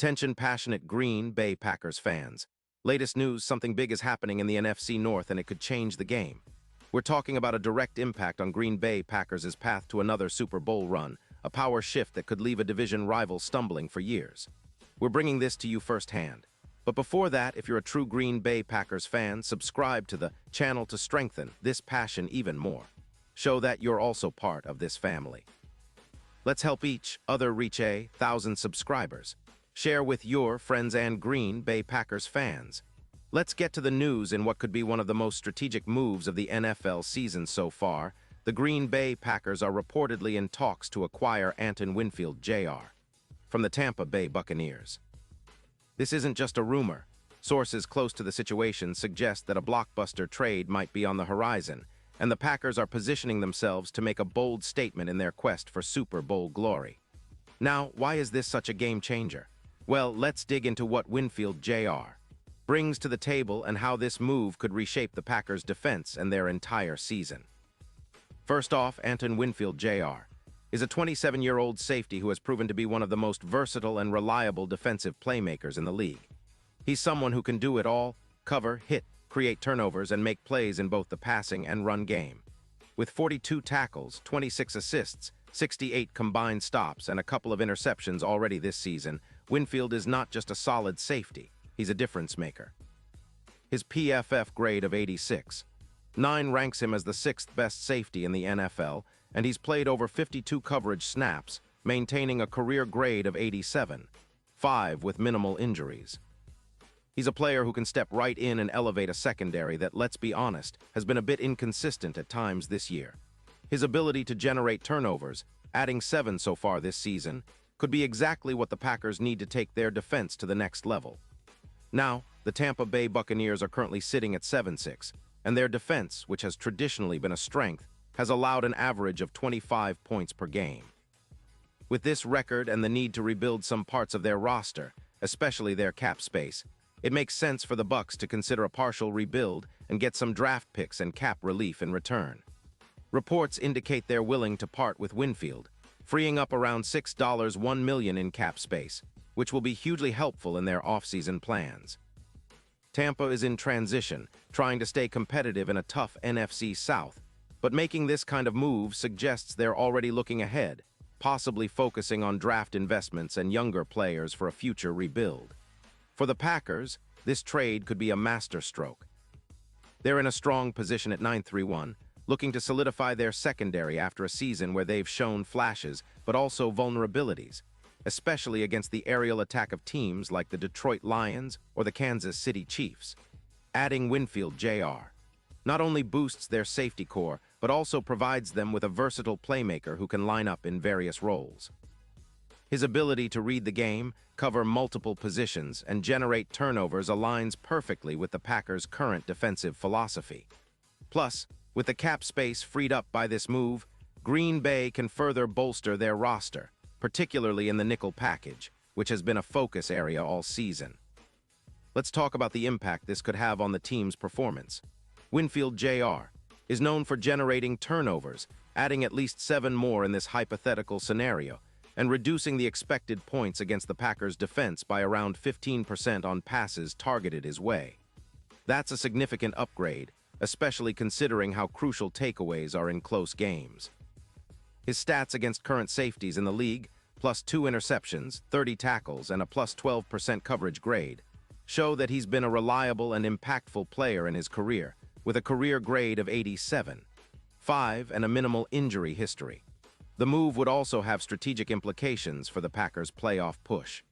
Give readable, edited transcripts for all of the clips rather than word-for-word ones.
Attention passionate Green Bay Packers fans. Latest news, something big is happening in the NFC North and it could change the game. We're talking about a direct impact on Green Bay Packers' path to another Super Bowl run, a power shift that could leave a division rival stumbling for years. We're bringing this to you firsthand. But before that, if you're a true Green Bay Packers fan, subscribe to the channel to strengthen this passion even more. Show that you're also part of this family. Let's help each other reach 1,000 subscribers. Share with your friends and Green Bay Packers fans. Let's get to the news in what could be one of the most strategic moves of the NFL season so far. The Green Bay Packers are reportedly in talks to acquire Antoine Winfield Jr. from the Tampa Bay Buccaneers. This isn't just a rumor. Sources close to the situation suggest that a blockbuster trade might be on the horizon, and the Packers are positioning themselves to make a bold statement in their quest for Super Bowl glory. Now, why is this such a game changer? Well, let's dig into what Winfield Jr. brings to the table and how this move could reshape the Packers' defense and their entire season. First off, Antoine Winfield Jr. is a 27-year-old safety who has proven to be one of the most versatile and reliable defensive playmakers in the league. He's someone who can do it all: cover, hit, create turnovers, and make plays in both the passing and run game. With 42 tackles, 26 assists, 68 combined stops, and a couple of interceptions already this season, Winfield is not just a solid safety, he's a difference maker. His PFF grade of 86.9 ranks him as the 6th best safety in the NFL, and he's played over 52 coverage snaps, maintaining a career grade of 87.5 with minimal injuries. He's a player who can step right in and elevate a secondary that, let's be honest, has been a bit inconsistent at times this year. His ability to generate turnovers, adding 7 so far this season, could be exactly what the Packers need to take their defense to the next level. Now, the Tampa Bay Buccaneers are currently sitting at 7-6, and their defense, which has traditionally been a strength, has allowed an average of 25 points per game. With this record and the need to rebuild some parts of their roster, especially their cap space, it makes sense for the Bucs to consider a partial rebuild and get some draft picks and cap relief in return. Reports indicate they're willing to part with Winfield, freeing up around $1 million in cap space, which will be hugely helpful in their offseason plans. Tampa is in transition, trying to stay competitive in a tough NFC South, but making this kind of move suggests they're already looking ahead, possibly focusing on draft investments and younger players for a future rebuild. For the Packers, this trade could be a masterstroke. They're in a strong position at 9-3-1, looking to solidify their secondary after a season where they've shown flashes but also vulnerabilities, especially against the aerial attack of teams like the Detroit Lions or the Kansas City Chiefs. Adding Winfield Jr. not only boosts their safety core, but also provides them with a versatile playmaker who can line up in various roles. His ability to read the game, cover multiple positions, and generate turnovers aligns perfectly with the Packers' current defensive philosophy. Plus, with the cap space freed up by this move, Green Bay can further bolster their roster, particularly in the nickel package, which has been a focus area all season. Let's talk about the impact this could have on the team's performance. Winfield Jr. is known for generating turnovers, adding at least 7 more in this hypothetical scenario, and reducing the expected points against the Packers' defense by around 15% on passes targeted his way. That's a significant upgrade, especially considering how crucial takeaways are in close games. His stats against current safeties in the league, +2 interceptions, 30 tackles, and a +12% coverage grade, show that he's been a reliable and impactful player in his career, with a career grade of 87.5 and a minimal injury history. The move would also have strategic implications for the Packers' playoff push.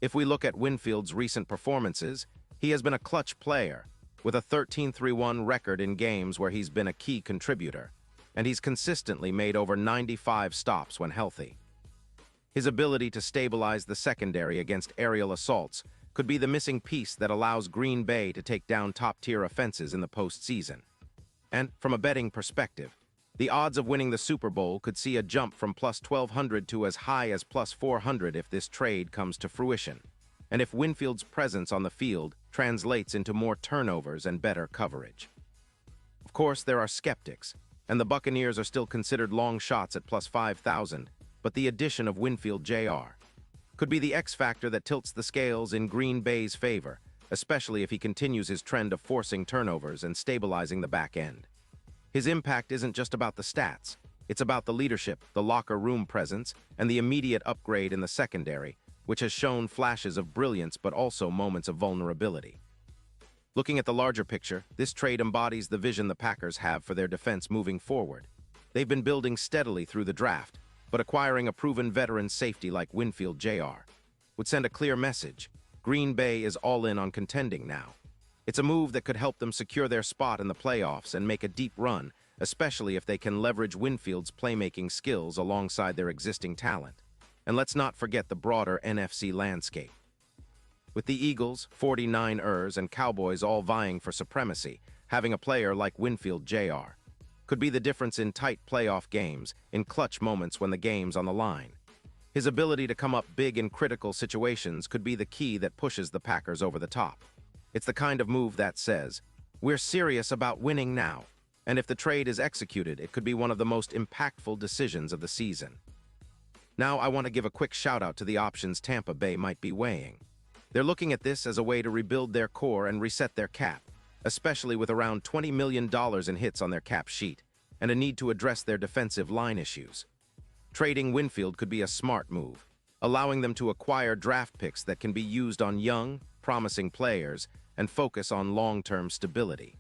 If we look at Winfield's recent performances, he has been a clutch player, with a 13-3-1 record in games where he's been a key contributor, and he's consistently made over 95 stops when healthy. His ability to stabilize the secondary against aerial assaults could be the missing piece that allows Green Bay to take down top-tier offenses in the postseason. And from a betting perspective, the odds of winning the Super Bowl could see a jump from +1,200 to as high as +400 if this trade comes to fruition, and if Winfield's presence on the field translates into more turnovers and better coverage. Of course, there are skeptics, and the Buccaneers are still considered long shots at +5,000, but the addition of Winfield Jr. could be the X factor that tilts the scales in Green Bay's favor, especially if he continues his trend of forcing turnovers and stabilizing the back end. His impact isn't just about the stats. It's about the leadership, the locker room presence, and the immediate upgrade in the secondary, which has shown flashes of brilliance but also moments of vulnerability. Looking at the larger picture, this trade embodies the vision the Packers have for their defense moving forward. They've been building steadily through the draft, but acquiring a proven veteran safety like Winfield Jr. would send a clear message. Green Bay is all in on contending now. It's a move that could help them secure their spot in the playoffs and make a deep run, especially if they can leverage Winfield's playmaking skills alongside their existing talent. And let's not forget the broader NFC landscape. With the Eagles, 49ers, and Cowboys all vying for supremacy, having a player like Winfield Jr. could be the difference in tight playoff games, in clutch moments when the game's on the line. His ability to come up big in critical situations could be the key that pushes the Packers over the top. It's the kind of move that says, we're serious about winning now, and if the trade is executed, it could be one of the most impactful decisions of the season. Now I want to give a quick shout-out to the options Tampa Bay might be weighing. They're looking at this as a way to rebuild their core and reset their cap, especially with around $20 million in hits on their cap sheet, and a need to address their defensive line issues. Trading Winfield could be a smart move, allowing them to acquire draft picks that can be used on young, promising players and focus on long-term stability.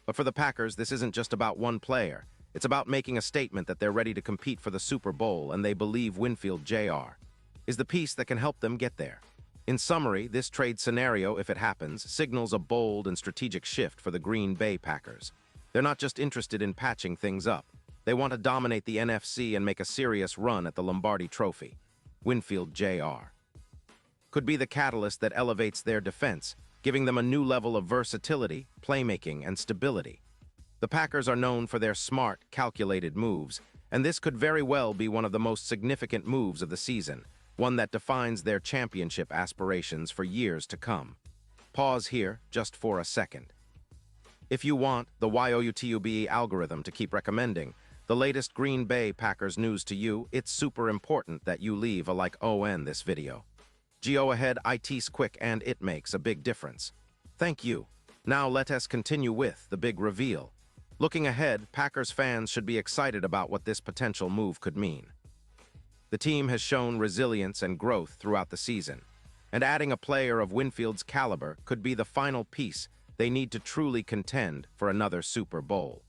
But for the Packers, this isn't just about one player. It's about making a statement that they're ready to compete for the Super Bowl and they believe Winfield Jr. is the piece that can help them get there. In summary, this trade scenario, if it happens, signals a bold and strategic shift for the Green Bay Packers. They're not just interested in patching things up. They want to dominate the NFC and make a serious run at the Lombardi Trophy. Winfield Jr. could be the catalyst that elevates their defense, giving them a new level of versatility, playmaking, and stability. The Packers are known for their smart, calculated moves, and this could very well be one of the most significant moves of the season, one that defines their championship aspirations for years to come. Pause here just for a second. If you want the YOUTUBE algorithm to keep recommending the latest Green Bay Packers news to you, it's super important that you leave a like on this video. Go ahead, it's quick and it makes a big difference. Thank you. Now let us continue with the big reveal. Looking ahead, Packers fans should be excited about what this potential move could mean. The team has shown resilience and growth throughout the season, and adding a player of Winfield's caliber could be the final piece they need to truly contend for another Super Bowl.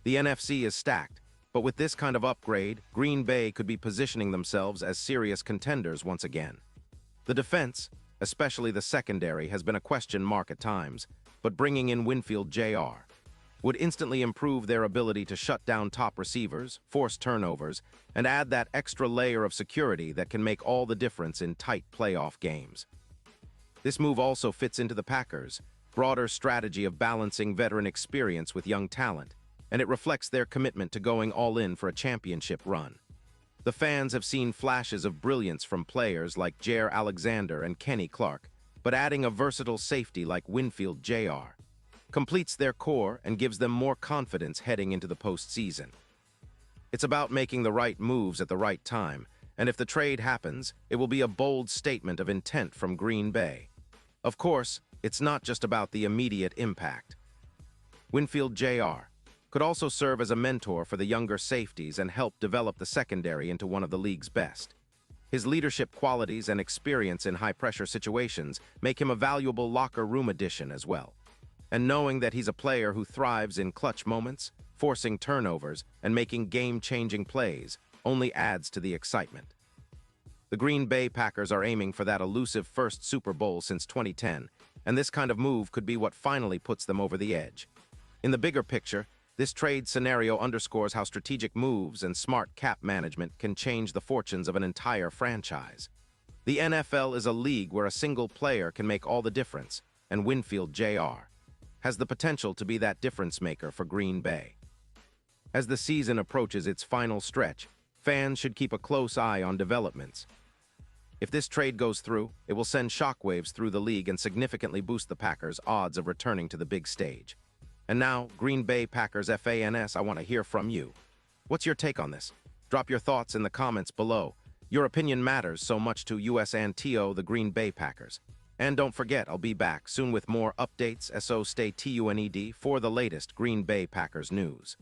The NFC is stacked, but with this kind of upgrade, Green Bay could be positioning themselves as serious contenders once again. The defense, especially the secondary, has been a question mark at times, but bringing in Winfield Jr. would instantly improve their ability to shut down top receivers, force turnovers, and add that extra layer of security that can make all the difference in tight playoff games. This move also fits into the Packers' broader strategy of balancing veteran experience with young talent, and it reflects their commitment to going all in for a championship run. The fans have seen flashes of brilliance from players like Jaire Alexander and Kenny Clark, but adding a versatile safety like Winfield Jr. completes their core and gives them more confidence heading into the postseason. It's about making the right moves at the right time, and if the trade happens, it will be a bold statement of intent from Green Bay. Of course, it's not just about the immediate impact. Winfield Jr. could also serve as a mentor for the younger safeties and help develop the secondary into one of the league's best. His leadership qualities and experience in high-pressure situations make him a valuable locker room addition as well. And knowing that he's a player who thrives in clutch moments, forcing turnovers, and making game-changing plays only adds to the excitement. The Green Bay Packers are aiming for that elusive first Super Bowl since 2010, and this kind of move could be what finally puts them over the edge. In the bigger picture, this trade scenario underscores how strategic moves and smart cap management can change the fortunes of an entire franchise. The NFL is a league where a single player can make all the difference, and Winfield Jr. has the potential to be that difference maker for Green Bay. As the season approaches its final stretch, fans should keep a close eye on developments. If this trade goes through, it will send shockwaves through the league and significantly boost the Packers' odds of returning to the big stage. And now, Green Bay Packers fans, I want to hear from you. What's your take on this? Drop your thoughts in the comments below. Your opinion matters so much to US and TO, the Green Bay Packers. And don't forget, I'll be back soon with more updates, so stay tuned for the latest Green Bay Packers news.